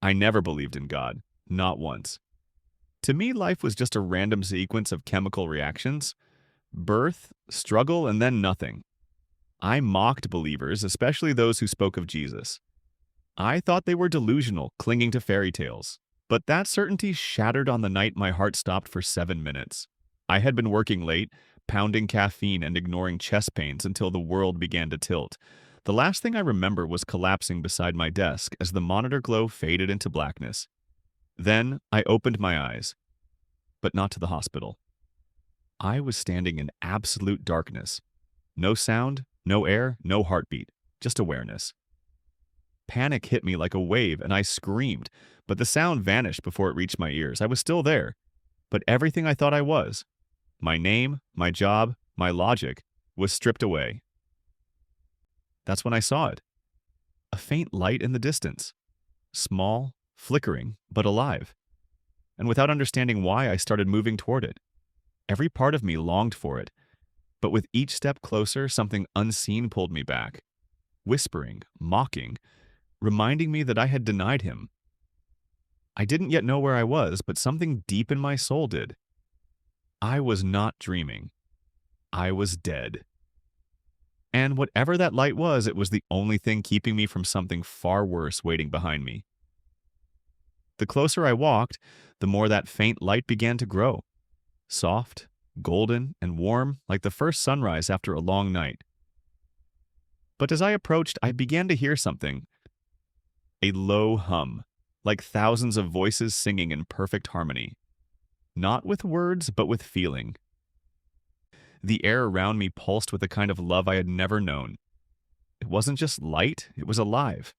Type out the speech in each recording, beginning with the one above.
I never believed in God, not once. To me, life was just a random sequence of chemical reactions: birth, struggle, and then nothing. I mocked believers, especially those who spoke of Jesus. I thought they were delusional, clinging to fairy tales. But that certainty shattered on the night my heart stopped for 7 minutes. I had been working late, pounding caffeine and ignoring chest pains until the world began to tilt. The last thing I remember was collapsing beside my desk as the monitor glow faded into blackness. Then I opened my eyes, but not to the hospital. I was standing in absolute darkness. No sound, no air, no heartbeat, just awareness. Panic hit me like a wave, and I screamed, but the sound vanished before it reached my ears. I was still there, but everything I thought I was, my name, my job, my logic, was stripped away. That's when I saw it. A faint light in the distance. Small, flickering, but alive. And without understanding why, I started moving toward it. Every part of me longed for it, but with each step closer, something unseen pulled me back, whispering, mocking, reminding me that I had denied him. I didn't yet know where I was, but something deep in my soul did. I was not dreaming. I was dead. And whatever that light was, it was the only thing keeping me from something far worse waiting behind me. The closer I walked, the more that faint light began to grow. Soft, golden, and warm, like the first sunrise after a long night. But as I approached, I began to hear something. A low hum, like thousands of voices singing in perfect harmony. Not with words, but with feeling. The air around me pulsed with a kind of love I had never known. It wasn't just light, it was alive.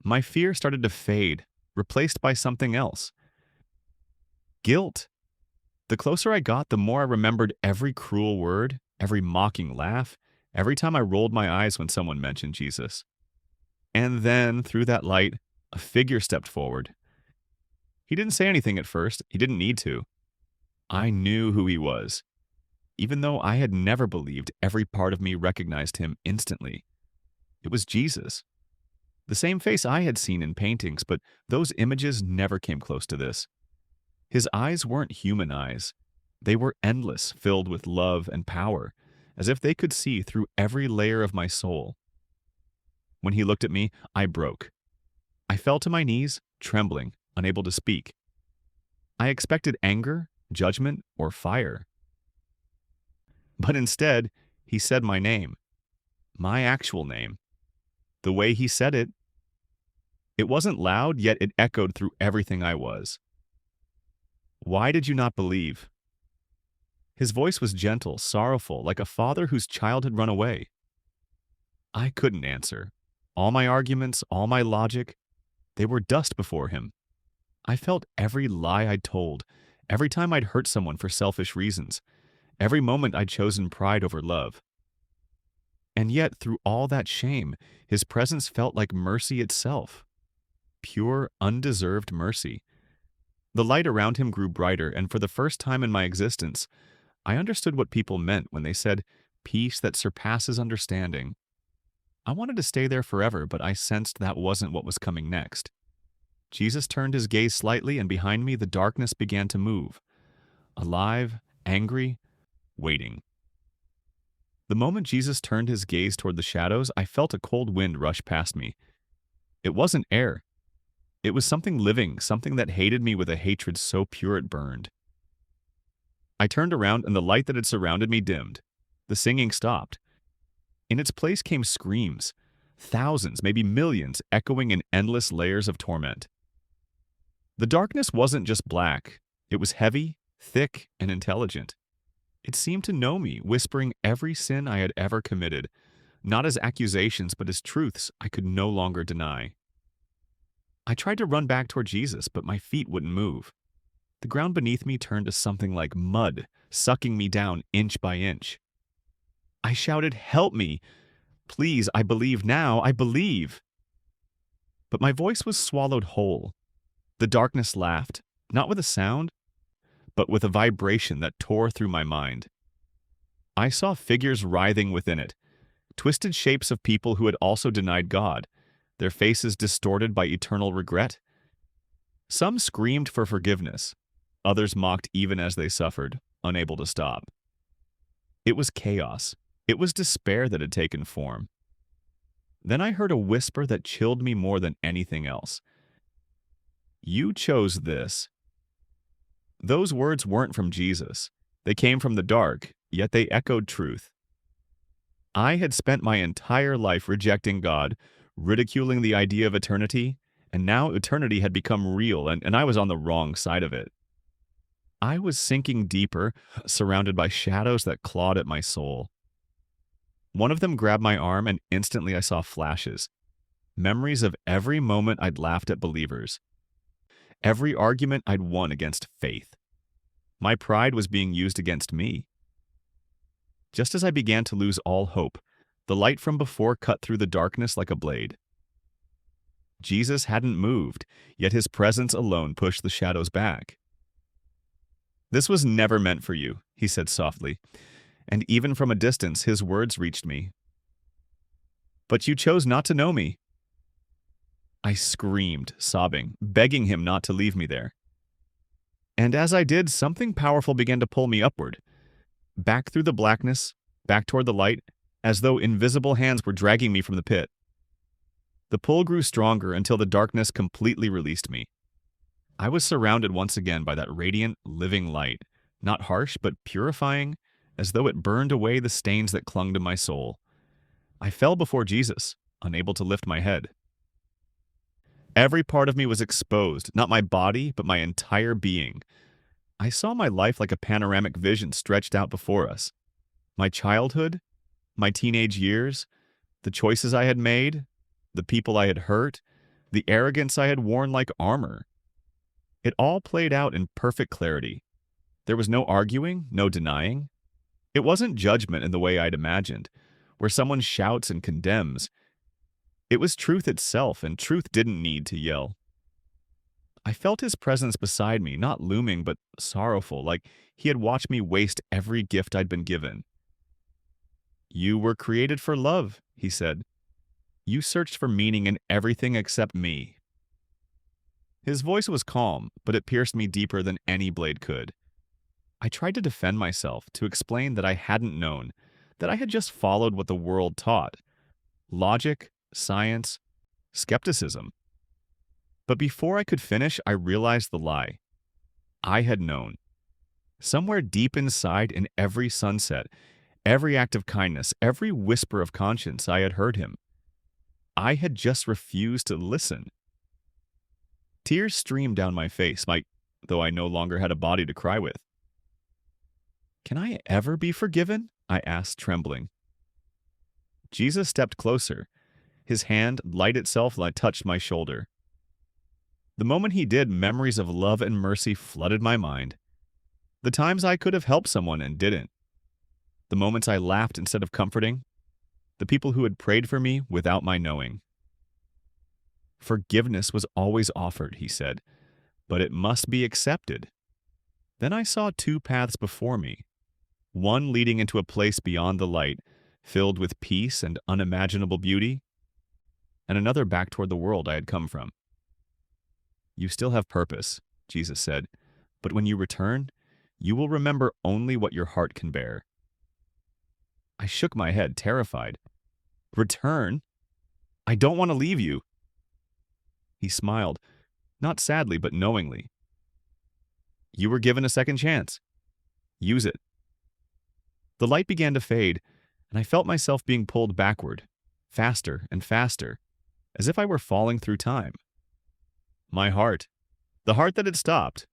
My fear started to fade, replaced by something else. Guilt. The closer I got, the more I remembered every cruel word, every mocking laugh, every time I rolled my eyes when someone mentioned Jesus. And then, through that light, a figure stepped forward. He didn't say anything at first. He didn't need to. I knew who he was. Even though I had never believed, every part of me recognized him instantly. It was Jesus. The same face I had seen in paintings, but those images never came close to this. His eyes weren't human eyes. They were endless, filled with love and power, as if they could see through every layer of my soul. When he looked at me, I broke. I fell to my knees, trembling, unable to speak. I expected anger, judgment, or fire. But instead, he said my name. My actual name. The way he said it. It wasn't loud, yet it echoed through everything I was. Why did you not believe? His voice was gentle, sorrowful, like a father whose child had run away. I couldn't answer. All my arguments, all my logic, they were dust before him. I felt every lie I'd told, every time I'd hurt someone for selfish reasons, every moment I'd chosen pride over love. And yet, through all that shame, his presence felt like mercy itself. Pure, undeserved mercy. The light around him grew brighter, and for the first time in my existence, I understood what people meant when they said, "peace that surpasses understanding." I wanted to stay there forever, but I sensed that wasn't what was coming next. Jesus turned his gaze slightly, and behind me the darkness began to move. Alive, angry, waiting. The moment Jesus turned his gaze toward the shadows, I felt a cold wind rush past me. It wasn't air. It was something living, something that hated me with a hatred so pure it burned. I turned around, and the light that had surrounded me dimmed. The singing stopped. In its place came screams, thousands, maybe millions, echoing in endless layers of torment. The darkness wasn't just black. It was heavy, thick, and intelligent. It seemed to know me, whispering every sin I had ever committed, not as accusations, but as truths I could no longer deny. I tried to run back toward Jesus, but my feet wouldn't move. The ground beneath me turned to something like mud, sucking me down inch by inch. I shouted, "Help me! Please, I believe now, I believe!" But my voice was swallowed whole. The darkness laughed, not with a sound, but with a vibration that tore through my mind. I saw figures writhing within it, twisted shapes of people who had also denied God. their faces distorted by eternal regret. Some screamed for forgiveness. Others mocked even as they suffered, unable to stop. It was chaos. It was despair that had taken form. Then I heard a whisper that chilled me more than anything else. "You chose this." Those words weren't from Jesus. They came from the dark, yet they echoed truth. I had spent my entire life rejecting God, ridiculing the idea of eternity, and now eternity had become real, and I was on the wrong side of it. I was sinking deeper, surrounded by shadows that clawed at my soul. One of them grabbed my arm, and instantly I saw flashes. Memories of every moment I'd laughed at believers. Every argument I'd won against faith. My pride was being used against me. Just as I began to lose all hope, the light from before cut through the darkness like a blade. Jesus hadn't moved, yet his presence alone pushed the shadows back. "This was never meant for you," he said softly, and even from a distance his words reached me. "But you chose not to know me." I screamed, sobbing, begging him not to leave me there. And as I did, something powerful began to pull me upward, back through the blackness, back toward the light, as though invisible hands were dragging me from the pit. The pull grew stronger until the darkness completely released me. I was surrounded once again by that radiant, living light, not harsh but purifying, as though it burned away the stains that clung to my soul. I fell before Jesus, unable to lift my head. Every part of me was exposed, not my body, but my entire being. I saw my life like a panoramic vision stretched out before us. My childhood, my teenage years, the choices I had made, the people I had hurt, the arrogance I had worn like armor. It all played out in perfect clarity. There was no arguing, no denying. It wasn't judgment in the way I'd imagined, where someone shouts and condemns. It was truth itself, and truth didn't need to yell. I felt his presence beside me, not looming but sorrowful, like he had watched me waste every gift I'd been given. "You were created for love," he said. "You searched for meaning in everything except me." His voice was calm, but it pierced me deeper than any blade could. I tried to defend myself, to explain that I hadn't known, that I had just followed what the world taught. Logic, science, skepticism. But before I could finish, I realized the lie. I had known. Somewhere deep inside, in every sunset, every act of kindness, every whisper of conscience, I had heard him. I had just refused to listen. Tears streamed down my face, though I no longer had a body to cry with. "Can I ever be forgiven?" I asked, trembling. Jesus stepped closer. His hand, light itself, touched my shoulder. The moment he did, memories of love and mercy flooded my mind. The times I could have helped someone and didn't. The moments I laughed instead of comforting. The people who had prayed for me without my knowing. "Forgiveness was always offered," he said, "but it must be accepted." Then I saw two paths before me, one leading into a place beyond the light, filled with peace and unimaginable beauty, and another back toward the world I had come from. "You still have purpose," Jesus said, "but when you return, you will remember only what your heart can bear." I shook my head, terrified. "Return? I don't want to leave you." He smiled, not sadly but knowingly. "You were given a second chance. Use it." The light began to fade, and I felt myself being pulled backward, faster and faster, as if I were falling through time. My heart, the heart that had stopped,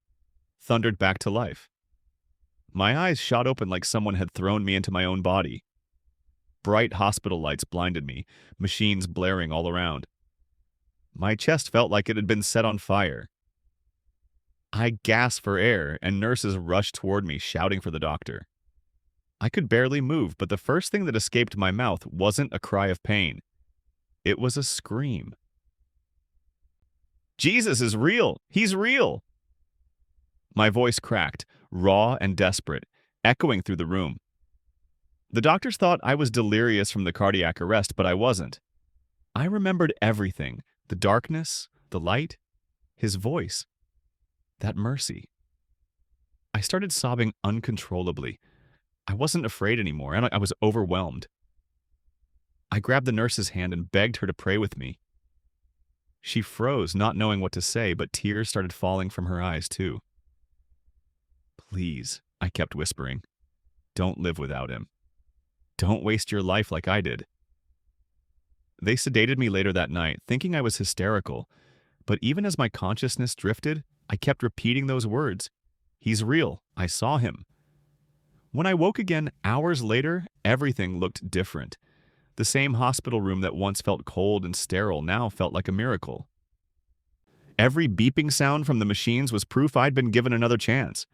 thundered back to life. My eyes shot open like someone had thrown me into my own body. Bright hospital lights blinded me, machines blaring all around. My chest felt like it had been set on fire. I gasped for air, and nurses rushed toward me, shouting for the doctor. I could barely move, but the first thing that escaped my mouth wasn't a cry of pain. It was a scream. "Jesus is real! He's real!" My voice cracked, raw and desperate, echoing through the room. The doctors thought I was delirious from the cardiac arrest, but I wasn't. I remembered everything: the darkness, the light, his voice, that mercy. I started sobbing uncontrollably. I wasn't afraid anymore, and I was overwhelmed. I grabbed the nurse's hand and begged her to pray with me. She froze, not knowing what to say, but tears started falling from her eyes, too. "Please," I kept whispering, "don't live without him. Don't waste your life like I did." They sedated me later that night, thinking I was hysterical, but even as my consciousness drifted, I kept repeating those words. "He's real. I saw him." When I woke again hours later, everything looked different. The same hospital room that once felt cold and sterile now felt like a miracle. Every beeping sound from the machines was proof I'd been given another chance.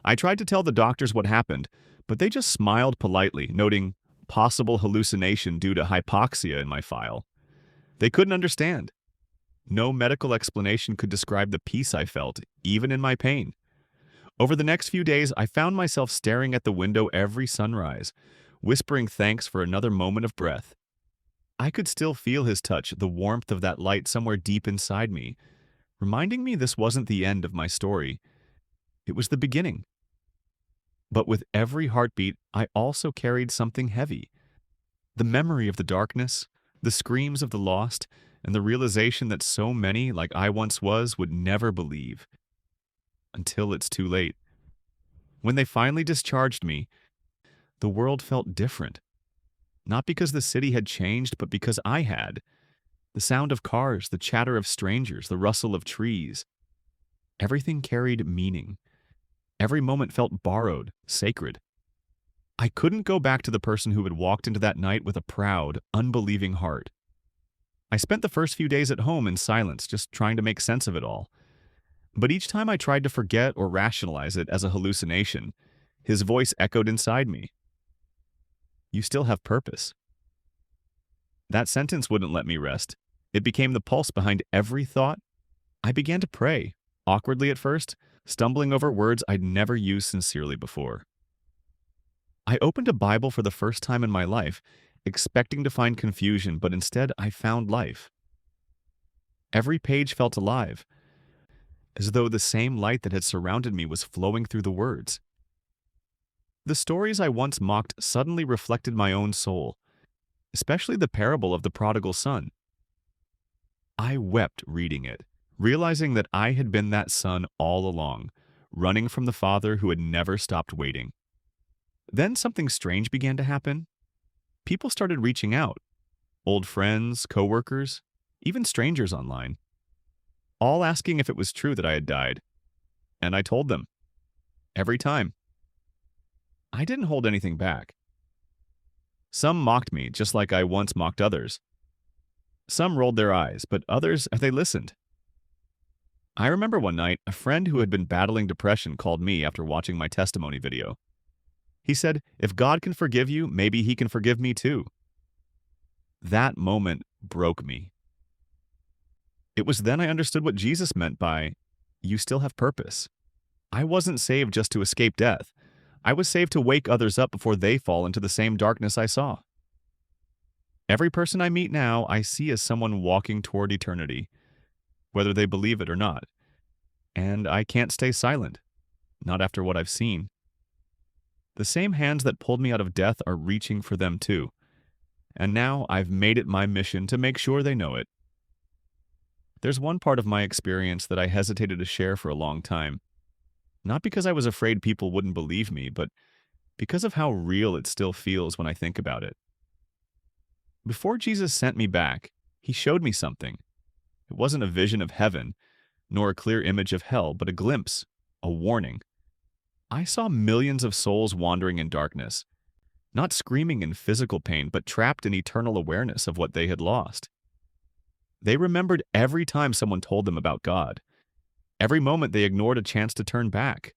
I tried to tell the doctors what happened, but they just smiled politely, noting possible hallucination due to hypoxia in my file. They couldn't understand. No medical explanation could describe the peace I felt, even in my pain. Over the next few days, I found myself staring at the window every sunrise, whispering thanks for another moment of breath. I could still feel his touch, the warmth of that light somewhere deep inside me, reminding me this wasn't the end of my story. It was the beginning. But with every heartbeat, I also carried something heavy. The memory of the darkness, the screams of the lost, and the realization that so many, like I once was, would never believe. Until it's too late. When they finally discharged me, the world felt different. Not because the city had changed, but because I had. The sound of cars, the chatter of strangers, the rustle of trees. Everything carried meaning. Every moment felt borrowed, sacred. I couldn't go back to the person who had walked into that night with a proud, unbelieving heart. I spent the first few days at home in silence, just trying to make sense of it all. But each time I tried to forget or rationalize it as a hallucination, his voice echoed inside me. "You still have purpose." That sentence wouldn't let me rest. It became the pulse behind every thought. I began to pray, awkwardly at first, stumbling over words I'd never used sincerely before. I opened a Bible for the first time in my life, expecting to find confusion, but instead I found life. Every page felt alive, as though the same light that had surrounded me was flowing through the words. The stories I once mocked suddenly reflected my own soul, especially the parable of the prodigal son. I wept reading it, realizing that I had been that son all along, running from the father who had never stopped waiting. Then something strange began to happen. People started reaching out. Old friends, coworkers, even strangers online. All asking if it was true that I had died. And I told them. Every time. I didn't hold anything back. Some mocked me, just like I once mocked others. Some rolled their eyes, but others, they listened. I remember one night, a friend who had been battling depression called me after watching my testimony video. He said, "If God can forgive you, maybe he can forgive me too." That moment broke me. It was then I understood what Jesus meant by, "You still have purpose." I wasn't saved just to escape death. I was saved to wake others up before they fall into the same darkness I saw. Every person I meet now, I see as someone walking toward eternity, whether they believe it or not. And I can't stay silent, not after what I've seen. The same hands that pulled me out of death are reaching for them too. And now I've made it my mission to make sure they know it. There's one part of my experience that I hesitated to share for a long time. Not because I was afraid people wouldn't believe me, but because of how real it still feels when I think about it. Before Jesus sent me back, he showed me something. It wasn't a vision of heaven, nor a clear image of hell, but a glimpse, a warning. I saw millions of souls wandering in darkness, not screaming in physical pain, but trapped in eternal awareness of what they had lost. They remembered every time someone told them about God, every moment they ignored a chance to turn back,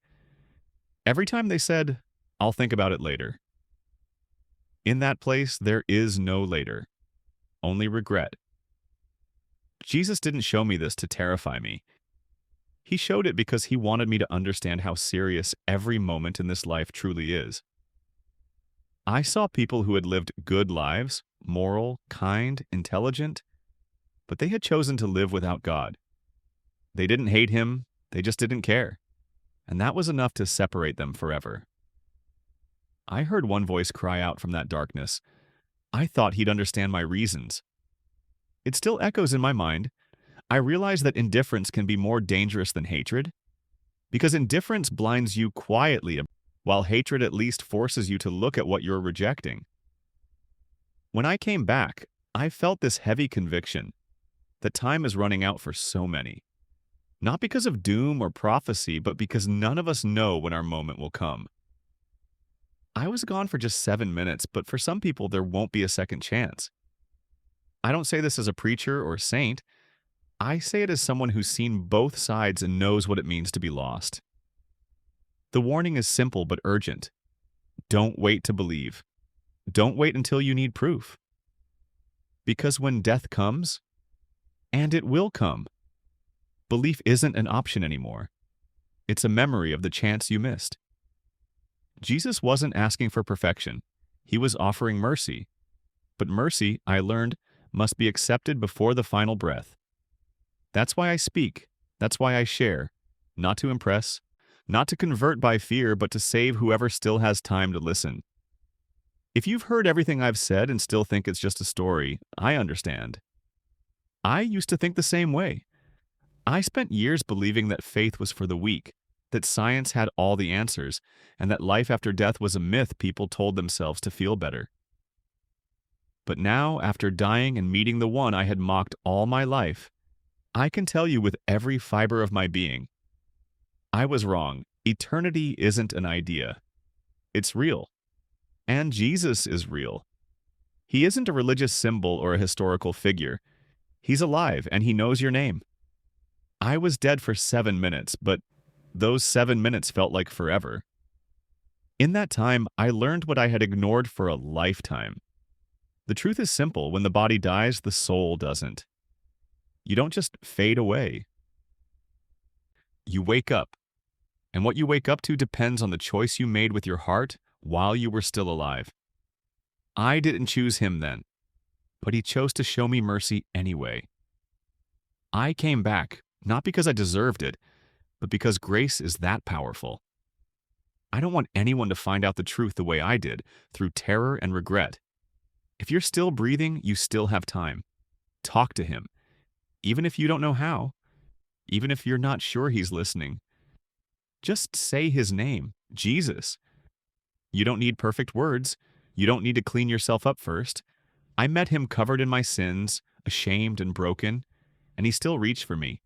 every time they said, "I'll think about it later." In that place, there is no later, only regret. Jesus didn't show me this to terrify me. He showed it because he wanted me to understand how serious every moment in this life truly is. I saw people who had lived good lives, moral, kind, intelligent, but they had chosen to live without God. They didn't hate him, they just didn't care. And that was enough to separate them forever. I heard one voice cry out from that darkness. I thought he'd understand my reasons. It still echoes in my mind. I realize that indifference can be more dangerous than hatred, because indifference blinds you quietly, while hatred at least forces you to look at what you're rejecting. When I came back, I felt this heavy conviction that time is running out for so many. Not because of doom or prophecy, but because none of us know when our moment will come. I was gone for just 7 minutes, but for some people there won't be a second chance. I don't say this as a preacher or saint. I say it as someone who's seen both sides and knows what it means to be lost. The warning is simple but urgent. Don't wait to believe. Don't wait until you need proof. Because when death comes, and it will come, belief isn't an option anymore. It's a memory of the chance you missed. Jesus wasn't asking for perfection. He was offering mercy. But mercy, I learned, must be accepted before the final breath. That's why I speak. That's why I share. Not to impress, not to convert by fear, but to save whoever still has time to listen. If you've heard everything I've said and still think it's just a story, I understand. I used to think the same way. I spent years believing that faith was for the weak, that science had all the answers, and that life after death was a myth people told themselves to feel better. But now, after dying and meeting the one I had mocked all my life, I can tell you with every fiber of my being, I was wrong. Eternity isn't an idea. It's real. And Jesus is real. He isn't a religious symbol or a historical figure. He's alive, and he knows your name. I was dead for 7 minutes, but those 7 minutes felt like forever. In that time, I learned what I had ignored for a lifetime. The truth is simple. When the body dies, the soul doesn't. You don't just fade away. You wake up. And what you wake up to depends on the choice you made with your heart while you were still alive. I didn't choose him then, but he chose to show me mercy anyway. I came back, not because I deserved it, but because grace is that powerful. I don't want anyone to find out the truth the way I did, through terror and regret. If you're still breathing, you still have time. Talk to him, even if you don't know how, even if you're not sure he's listening. Just say his name, Jesus. You don't need perfect words. You don't need to clean yourself up first. I met him covered in my sins, ashamed and broken, and he still reached for me.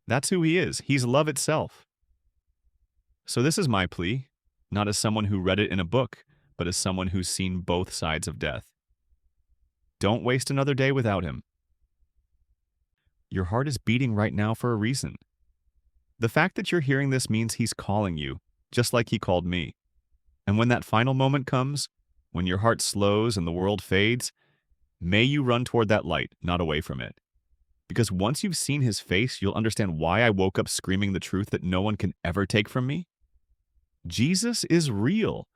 That's who he is. He's love itself. So this is my plea, not as someone who read it in a book, but as someone who's seen both sides of death. Don't waste another day without him. Your heart is beating right now for a reason. The fact that you're hearing this means he's calling you, just like he called me. And when that final moment comes, when your heart slows and the world fades, may you run toward that light, not away from it. Because once you've seen his face, you'll understand why I woke up screaming the truth that no one can ever take from me. Jesus is real.